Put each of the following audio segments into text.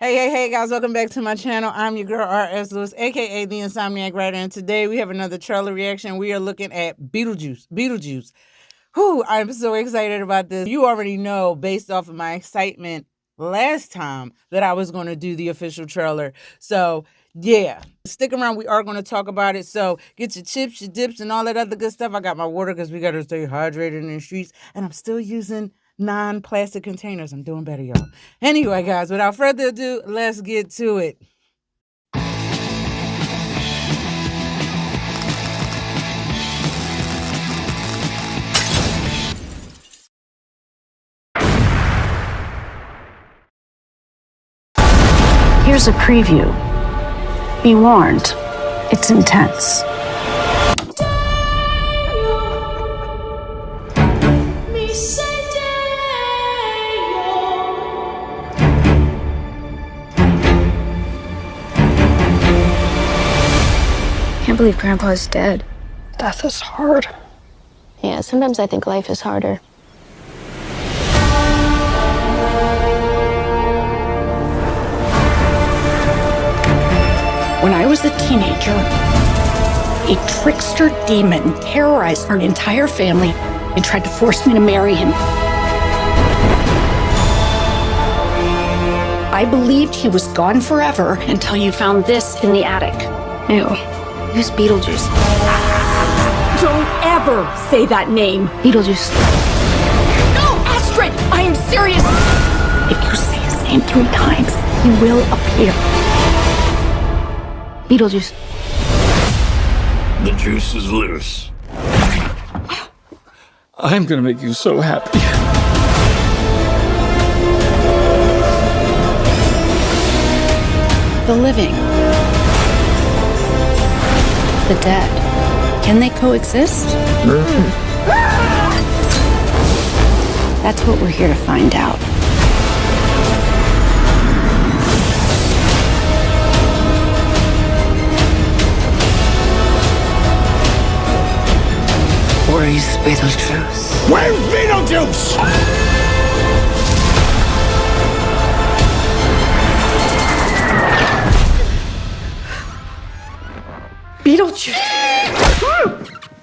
Hey guys, welcome back to my channel. I'm your girl R.S. Lewis, aka the Insomniac Writer, and today we have another trailer reaction. We are looking at Beetlejuice. Whew, I'm so excited about this. You already know, based off of my excitement last time, that I was going to do the official trailer. So, yeah, stick around. We are going to talk about it. So, get your chips, your dips, and all that other good stuff. I got my water because we got to stay hydrated in the streets, and I'm still using non-plastic containers. I'm doing better, y'all. Anyway, guys, without further ado, let's get to it. Here's a preview. Be warned, it's intense. Can't believe Grandpa's dead. Death is hard. Yeah, sometimes I think life is harder. When I was a teenager, a trickster demon terrorized our entire family and tried to force me to marry him. I believed he was gone forever until you found this in the attic. Ew. Who's Beetlejuice? Don't ever say that name. Beetlejuice. No, Astrid, I am serious. If you say his name 3 times, he will appear. Beetlejuice. The juice is loose. I'm gonna make you so happy. The living. The dead. Can they coexist? That's what we're here to find out. Where is Beetlejuice? Where's Beetlejuice? Beetlejuice!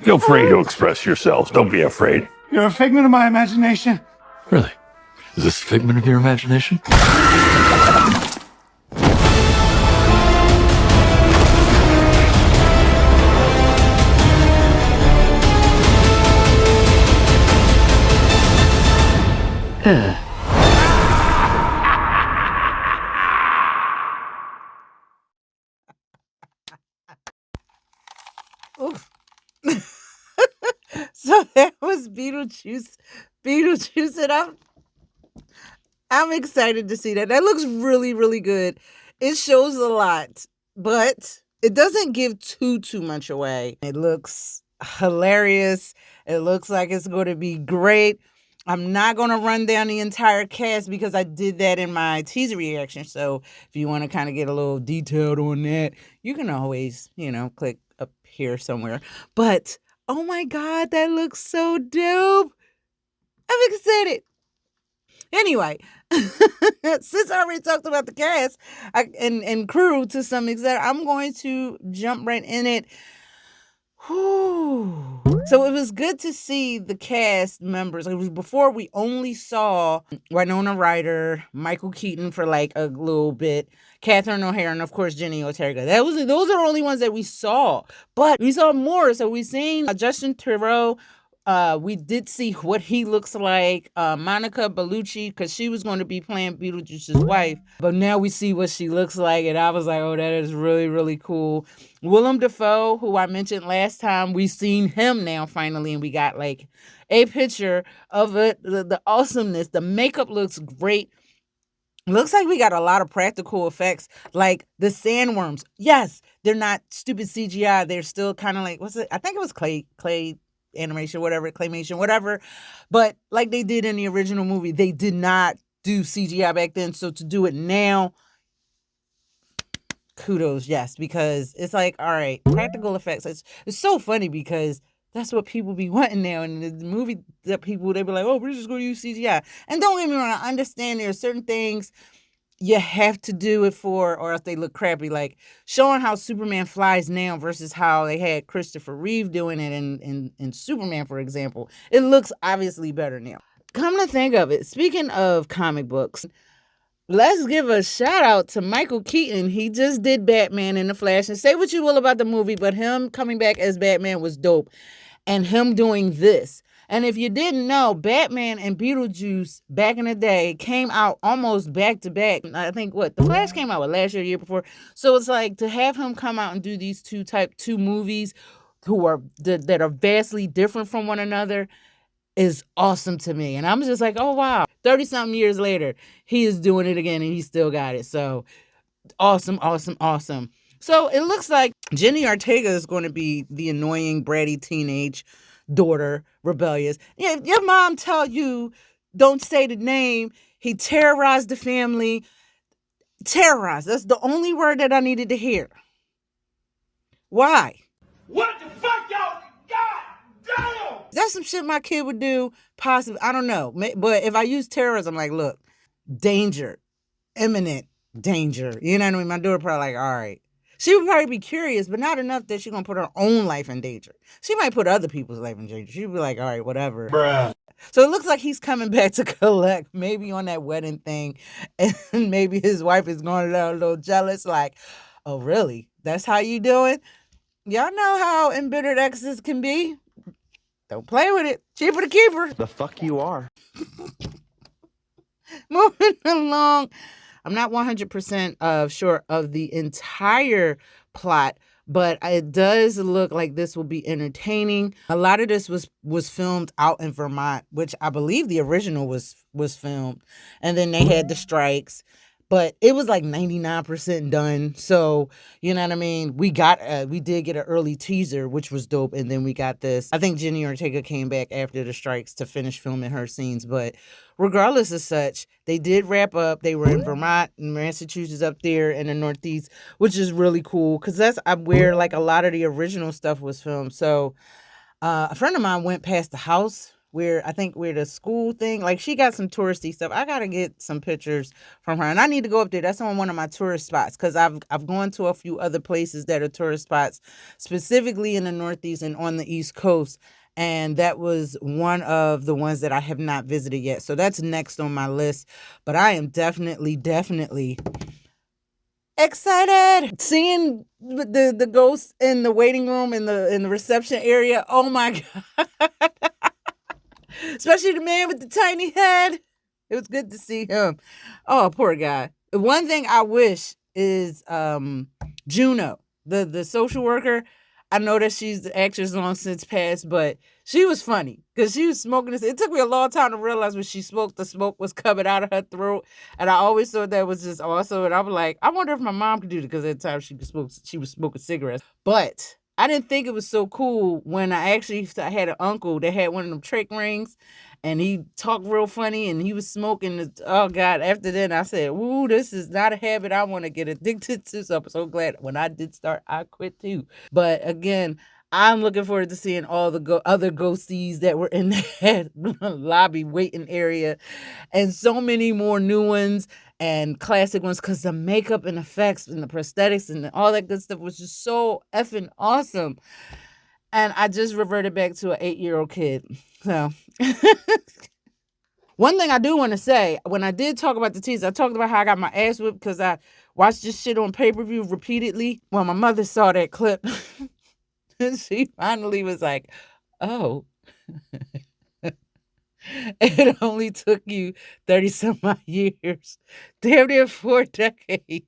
Feel free to express yourselves. Don't be afraid. You're a figment of my imagination. Really? Is this a figment of your imagination? Oof. So that was Beetlejuice, and I'm excited to see that. That looks really, really good. It shows a lot, but it doesn't give too much away. It looks hilarious. It looks like it's going to be great. I'm not going to run down the entire cast because I did that in my teaser reaction. So if you want to kind of get a little detailed on that, you can always, click up here somewhere. But, oh my God, that looks so dope. I'm excited. Anyway, since I already talked about the cast and crew to some extent, I'm going to jump right in it. Whew. So it was good to see the cast members. It was before we only saw Winona Ryder, Michael Keaton for like a little bit, Catherine O'Hara, and of course Jenna Ortega. Those are the only ones that we saw. But we saw more. So we seen Justin Theroux. We did see what he looks like. Monica Bellucci, because she was going to be playing Beetlejuice's wife. But now we see what she looks like, and I was like, oh, that is really, really cool. Willem Dafoe, who I mentioned last time, we've seen him now finally, and we got like a picture of it. The awesomeness. The makeup looks great. Looks like we got a lot of practical effects, like the sandworms. Yes, they're not stupid CGI. They're still kind of like, what's it? I think it was clay animation, whatever, claymation, whatever. But like they did in the original movie, they did not do CGI back then. So to do it now, kudos, yes, because it's like, all right, practical effects. It's so funny because that's what people be wanting now. And the movie that people, they be like, oh, we're just going to use CGI. And don't get me wrong, I understand there are certain things you have to do it for, or else they look crappy. Like showing how Superman flies now versus how they had Christopher Reeve doing it in Superman, for example. It looks obviously better now. Come to think of it, speaking of comic books, let's give a shout out to Michael Keaton. He just did Batman in the Flash. And say what you will about the movie, but him coming back as Batman was dope. And him doing this. And if you didn't know, Batman and Beetlejuice back in the day came out almost back to back. I think The Flash came out last year, the year before. So it's like to have him come out and do these two movies that are vastly different from one another is awesome to me. And I'm just like, oh wow. 30-something years later, he is doing it again and he still got it. So awesome, awesome, awesome. So it looks like Jenna Ortega is going to be the annoying, bratty teenage daughter, rebellious. Yeah, if your mom tell you, don't say the name, he terrorized the family. Terrorized. That's the only word that I needed to hear. Why? What the fuck, y'all? God damn! That's some shit my kid would do, possibly. I don't know. But if I use terrorism, like, look, danger, imminent danger. You know what I mean? My daughter probably like, all right. She would probably be curious, but not enough that she's going to put her own life in danger. She might put other people's life in danger. She'd be like, all right, whatever. Bruh. So it looks like he's coming back to collect, maybe on that wedding thing. And maybe his wife is going to a little jealous, like, oh, really? That's how you doing? Y'all know how embittered exes can be. Don't play with it. Cheaper to keep her. The fuck you are. Moving along. I'm not 100% sure of the entire plot, but it does look like this will be entertaining. A lot of this was filmed out in Vermont, which I believe the original was filmed. And then they had the strikes. But it was like 99% done. So, you know what I mean? We did get an early teaser, which was dope. And then we got this. I think Jenna Ortega came back after the strikes to finish filming her scenes. But regardless of such, they did wrap up. They were in Vermont and Massachusetts up there in the Northeast, which is really cool. Because that's where like a lot of the original stuff was filmed. So a friend of mine went past the house where the school thing, like she got some touristy stuff. I got to get some pictures from her and I need to go up there. That's on one of my tourist spots because I've gone to a few other places that are tourist spots, specifically in the Northeast and on the East Coast. And that was one of the ones that I have not visited yet. So that's next on my list. But I am definitely excited. Seeing the ghosts in the waiting room in the reception area. Oh my God. Especially the man with the tiny head. It was good to see him. Oh, poor guy. One thing I wish is Juno, the social worker. I know that she's the actress long since passed, but she was funny because she was smoking this. It took me a long time to realize when she smoked, the smoke was coming out of her throat. And I always thought that was just awesome. And I was like, I wonder if my mom could do it because at the time she was smoking cigarettes. But I didn't think it was so cool when I had an uncle that had one of them trach rings and he talked real funny and he was smoking. Oh God. After that I said, ooh, this is not a habit I want to get addicted to. So I'm so glad when I did start, I quit too. But again, I'm looking forward to seeing all the other ghosties that were in that lobby waiting area and so many more new ones and classic ones because the makeup and effects and the prosthetics and all that good stuff was just so effing awesome. And I just reverted back to an 8-year-old kid. So one thing I do want to say, when I did talk about the teaser, I talked about how I got my ass whipped because I watched this shit on pay-per-view repeatedly. When my mother saw that clip, she finally was like, oh, it only took you 30-some-odd years, damn near 4 decades,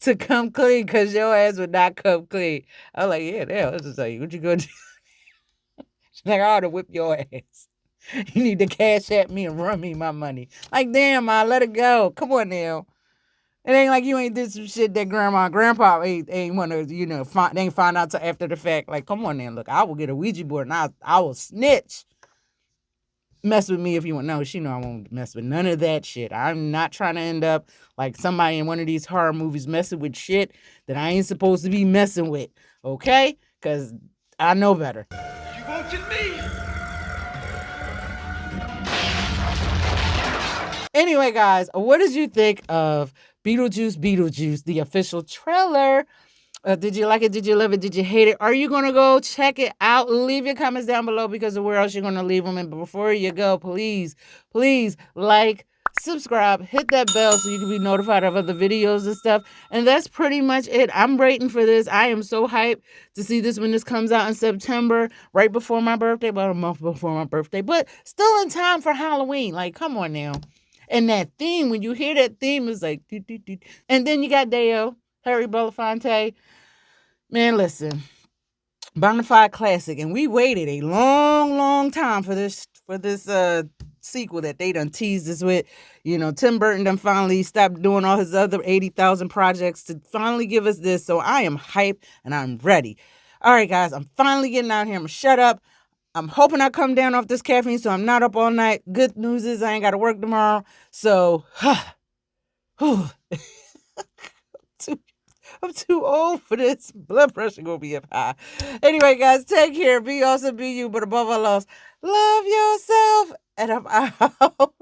to come clean because your ass would not come clean. I was like, yeah, damn, this is like, what you gonna do? She's like, I ought to whip your ass. You need to cash at me and run me my money. Like, damn, Ma, let it go. Come on now. It ain't like you ain't did some shit that grandma and grandpa ain't want to, they ain't find out till after the fact. Like, come on now, look, I will get a Ouija board and I will snitch. Mess with me if you want. No, she know I won't mess with none of that shit. I'm not trying to end up like somebody in one of these horror movies messing with shit that I ain't supposed to be messing with. Okay? Because I know better. You won't get me! Anyway, guys, what did you think of Beetlejuice, the official trailer? Did you like it? Did you love it? Did you hate it? Are you going to go check it out? Leave your comments down below because of where else you're going to leave them. And before you go, please like, subscribe, hit that bell so you can be notified of other videos and stuff. And that's pretty much it. I'm waiting for this. I am so hyped to see this when this comes out in September, right before my birthday, about a month before my birthday, but still in time for Halloween. Like, come on now. And that theme, when you hear that theme, it's like, doo, doo, doo. And then you got Deo, Harry Belafonte. Man, listen, bonafide classic, and we waited a long time for this sequel that they done teased us with. You know, Tim Burton done finally stopped doing all his other 80,000 projects to finally give us this. So I am hyped and I'm ready. All right, guys, I'm finally getting out here. I'm gonna shut up. I'm hoping I come down off this caffeine so I'm not up all night. Good news is I ain't got to work tomorrow. So, I'm too old for this. Blood pressure gonna be up high. Anyway, guys, take care. Be awesome, be you, but above all else, love yourself. And I'm out.